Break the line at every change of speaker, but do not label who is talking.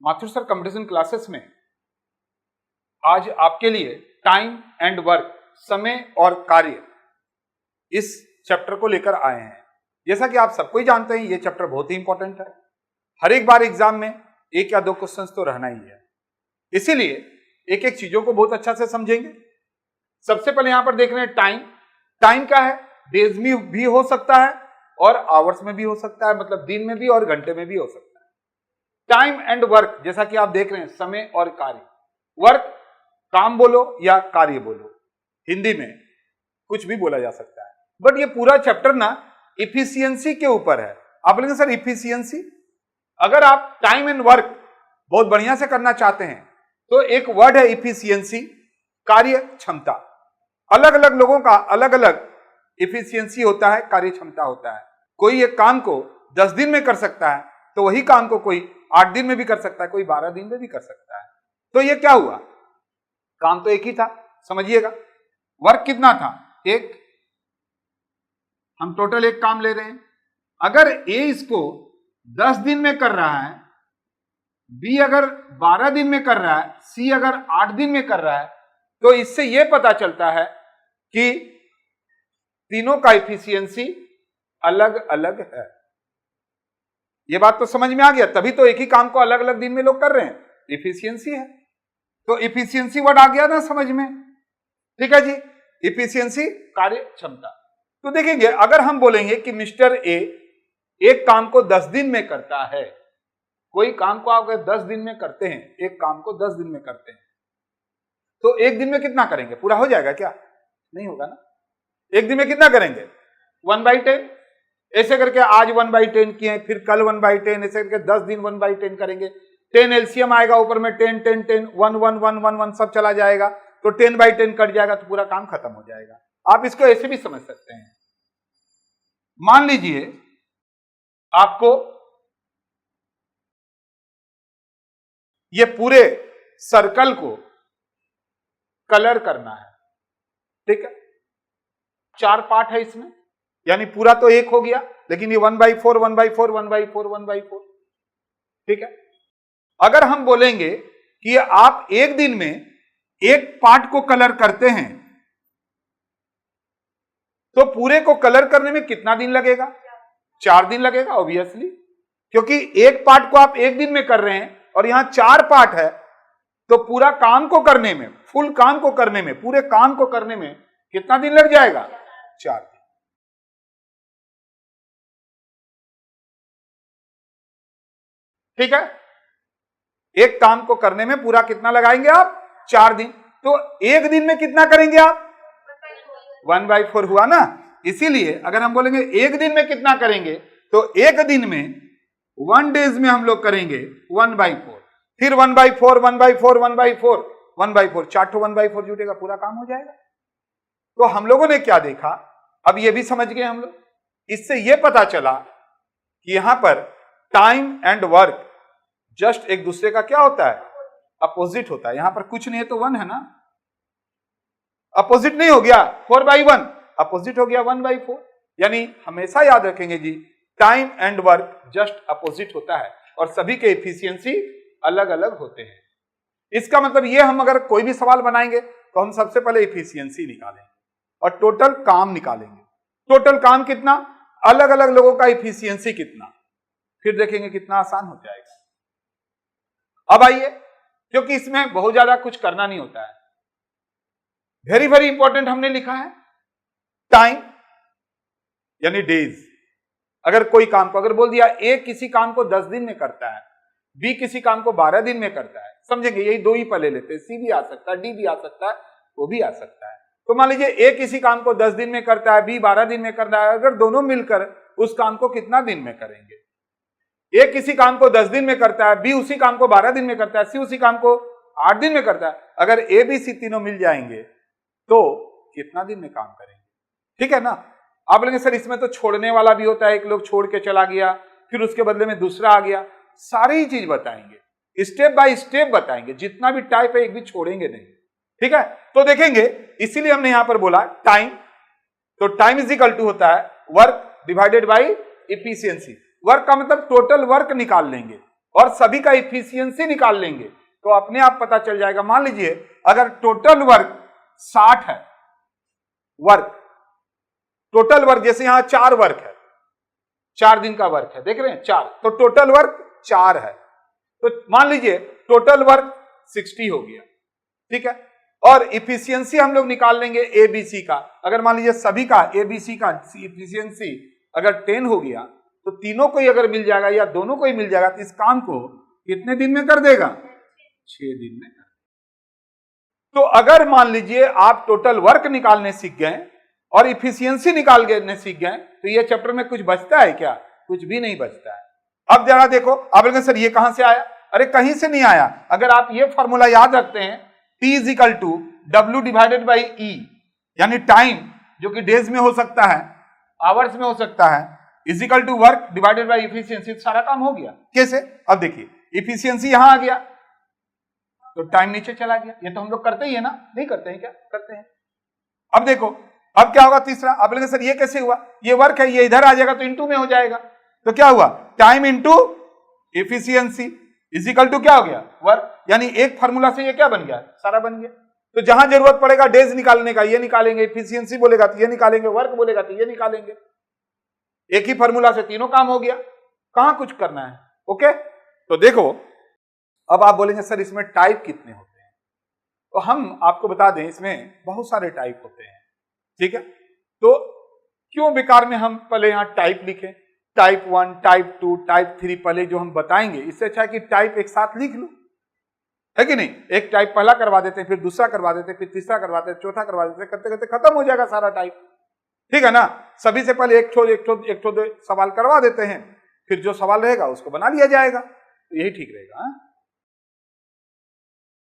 Mathur sir competition classes में आज आपके लिए टाइम एंड वर्क, समय और कार्य, इस चैप्टर को लेकर आए हैं। जैसा कि आप सबको ही जानते हैं, ये चैप्टर बहुत ही इंपॉर्टेंट है। हर एक बार एग्जाम में एक या दो क्वेश्चंस तो रहना ही है, इसीलिए एक एक चीजों को बहुत अच्छा से समझेंगे। सबसे पहले यहां पर देख रहे हैं टाइम। टाइम क्या है? डेज में भी हो सकता है और आवर्स में भी हो सकता है, मतलब दिन में भी और घंटे में भी हो सकता है। टाइम एंड वर्क, जैसा कि आप देख रहे हैं, समय और कार्य। वर्क काम बोलो या कार्य बोलो, हिंदी में कुछ भी बोला जा सकता है, बट ये पूरा चैप्टर ना इफिशियंसी के ऊपर है। आप बोलेंगे सर इफिशियंसी, अगर आप टाइम एंड वर्क बहुत बढ़िया से करना चाहते हैं तो एक वर्ड है इफिशियंसी, कार्य क्षमता। अलग अलग लोगों का अलग अलग इफिशियंसी होता है, कार्य क्षमता होता है। कोई एक काम को 10 दिन में कर सकता है तो वही काम को कोई 8 दिन में भी कर सकता है, कोई 12 दिन में भी कर सकता है। तो ये क्या हुआ? काम तो एक ही था, समझिएगा। वर्क कितना था? एक। हम टोटल एक काम ले रहे हैं। अगर ए इसको 10 दिन में कर रहा है, बी अगर 12 दिन में कर रहा है, सी अगर 8 दिन में कर रहा है, तो इससे यह पता चलता है कि तीनों का इफिशियंसी अलग अलग है। यह बात तो समझ में आ गया, तभी तो एक ही काम को अलग अलग दिन में लोग कर रहे हैं, इफिशियंसी है। तो इफिशियंसी वर्ड आ गया ना समझ में? ठीक है जी, इफिशियंसी कार्य क्षमता। तो देखेंगे, अगर हम बोलेंगे कि मिस्टर ए एक काम को 10 दिन में करता है, कोई काम को आप 10 दिन में करते हैं, एक काम को 10 दिन में करते हैं, तो एक दिन में कितना करेंगे? पूरा हो जाएगा क्या? नहीं होगा ना। एक दिन में कितना करेंगे? 1/10। ऐसे करके आज 1/10 किए, फिर कल 1/10, ऐसे करके 10 दिन 1/10 करेंगे। 10 एलसीएम आएगा, ऊपर में 10 10 10 1 1 1 1 1 सब चला जाएगा, तो 10/10 कट जाएगा, तो पूरा काम खत्म हो जाएगा। आप इसको ऐसे भी समझ सकते हैं। मान लीजिए आपको ये पूरे सर्कल को कलर करना है, ठीक है? 4 पार्ट है इसमें, यानी पूरा तो एक हो गया, लेकिन ये 1/4 1/4 1/4 1/4, ठीक है? अगर हम बोलेंगे कि आप एक दिन में एक पार्ट को कलर करते हैं, तो पूरे को कलर करने में कितना दिन लगेगा? 4 दिन लगेगा ऑब्वियसली, क्योंकि एक पार्ट को आप एक दिन में कर रहे हैं और यहां 4 पार्ट है, तो पूरा काम को करने में, फुल काम को करने में, पूरे काम को करने में कितना दिन लग जाएगा? 4 दिन। ठीक है? एक काम को करने में पूरा कितना लगाएंगे आप? 4 दिन। तो एक दिन में कितना करेंगे आप? 1/4 हुआ ना। इसीलिए अगर हम बोलेंगे एक दिन में कितना करेंगे, तो एक दिन में 1 डेज में हम लोग करेंगे 1/4, फिर 1/4 1/4 1/4 1/4, 4 1/4 जुटेगा, पूरा काम हो जाएगा। तो हम लोगों ने क्या देखा, अब ये भी समझ गए हम लोग। इससे यह पता चला कि यहां पर टाइम एंड वर्क जस्ट एक दूसरे का क्या होता है? अपोजिट होता है। यहां पर कुछ नहीं है तो 1 है ना, अपोजिट नहीं हो गया 4/1, अपोजिट हो गया 1/4। यानी हमेशा याद रखेंगे जी, time and work just opposite होता है और सभी के एफिशिएंसी अलग अलग होते हैं। इसका मतलब ये, हम अगर कोई भी सवाल बनाएंगे तो हम सबसे पहले एफिशिएंसी निकालेंगे और टोटल काम निकालेंगे। टोटल काम कितना, अलग अलग लोगों का एफिशिएंसी कितना, फिर देखेंगे कितना आसान हो जाएगा। अब आइए, क्योंकि इसमें बहुत ज्यादा कुछ करना नहीं होता है, वेरी वेरी इंपॉर्टेंट हमने लिखा है टाइम यानी डेज। अगर कोई काम को, अगर बोल दिया ए किसी काम को 10 दिन में करता है, बी किसी काम को 12 दिन में करता है, समझेंगे यही दो ही पहले लेते हैं, सी भी आ सकता है, डी भी आ सकता है, वो भी आ सकता है। तो मान लीजिए ए किसी काम को 10 दिन में करता है, बी 12 दिन में करता है, अगर दोनों मिलकर उस काम को कितना दिन में करेंगे? ए किसी काम को 10 दिन में करता है, बी उसी काम को 12 दिन में करता है, सी उसी काम को 8 दिन में करता है, अगर ए बी सी तीनों मिल जाएंगे तो कितना दिन में काम करेंगे? ठीक है ना। आप बोलेंगे सर इसमें तो छोड़ने वाला भी होता है, एक लोग छोड़ के चला गया, फिर उसके बदले में दूसरा आ गया, सारी चीज बताएंगे, स्टेप बाय स्टेप बताएंगे, जितना भी टाइप है एक भी छोड़ेंगे नहीं। ठीक है, तो देखेंगे, इसीलिए हमने यहां पर बोला टाइम, तो टाइम इज इक्वल टू होता है work divided by efficiency. Work का मतलब टोटल वर्क निकाल लेंगे और सभी का इफिशियंसी निकाल लेंगे तो अपने आप पता चल जाएगा। मान लीजिए अगर टोटल वर्क 60 है, वर्क टोटल वर्क, जैसे यहां 4 वर्क है, 4 दिन का वर्क है, देख रहे हैं 4, तो टोटल वर्क 4 है, तो मान लीजिए टोटल वर्क 60 हो गया, ठीक है। और इफिशियंसी हम लोग निकाल लेंगे एबीसी का। अगर मान लीजिए सभी का एबीसी का इफिशियंसी अगर 10 हो गया तो तीनों को ही अगर मिल जाएगा या दोनों को ही मिल जाएगा तो इस काम को कितने दिन में कर देगा? 6 दिन में। तो अगर मान लीजिए आप टोटल वर्क निकालने सीख गए और इफिशियंसी निकालने सीख गए तो ये चैप्टर में कुछ बचता है क्या? कुछ भी नहीं बचता है। अब जरा देखो, आप बोलेंगे सर ये कहां से आया? अरे कहीं से नहीं आया। अगर आप ये फॉर्मूला याद रखते हैं, T is equal to W divided by E, यानी टाइम जो कि डेज में हो सकता है, आवर्स में हो सकता है, is equal to work divided by efficiency, सारा काम हो गया। कैसे? अब देखिए इफिशियंसी यहां आ गया तो टाइम नीचे चला गया। ये तो हम लोग करते ही है ना, नहीं करते हैं क्या? करते हैं। अब देखो अब क्या होगा तीसरा, आप बोलेंगे सर ये कैसे हुआ? ये वर्क है, ये इधर आ जाएगा तो इनटू में हो जाएगा, तो क्या हुआ? Time into efficiency is equal to क्या हो गया? वर्क। यानी एक फार्मूला से ये क्या बन गया? सारा बन गया। तो जहां जरूरत पड़ेगा डेज निकालने का ये निकालेंगे, इफिशियंसी बोलेगा तो ये निकालेंगे, वर्क बोलेगा तो ये निकालेंगे। एक ही फार्मूला से तीनों काम हो गया, कहां कुछ करना है। ओके, तो देखो अब आप बोलेंगे सर इसमें टाइप कितने होते हैं? तो हम आपको बता दें इसमें बहुत सारे टाइप होते हैं, ठीक है। तो क्यों बेकार में हम पहले यहां टाइप लिखें, टाइप 1, टाइप 2, टाइप 3 पहले जो हम बताएंगे, इससे अच्छा है कि टाइप एक साथ लिख लो, है कि नहीं। एक टाइप पहला करवा देते हैं, फिर दूसरा करवा देते हैं, फिर तीसरा करवाते हैं, चौथा करवा देते हैं, करते करते खत्म हो जाएगा सारा टाइप, ठीक है ना। सभी से पहले एक ठो सवाल करवा देते हैं, फिर जो सवाल रहेगा उसको बना लिया जाएगा, तो यही ठीक रहेगा।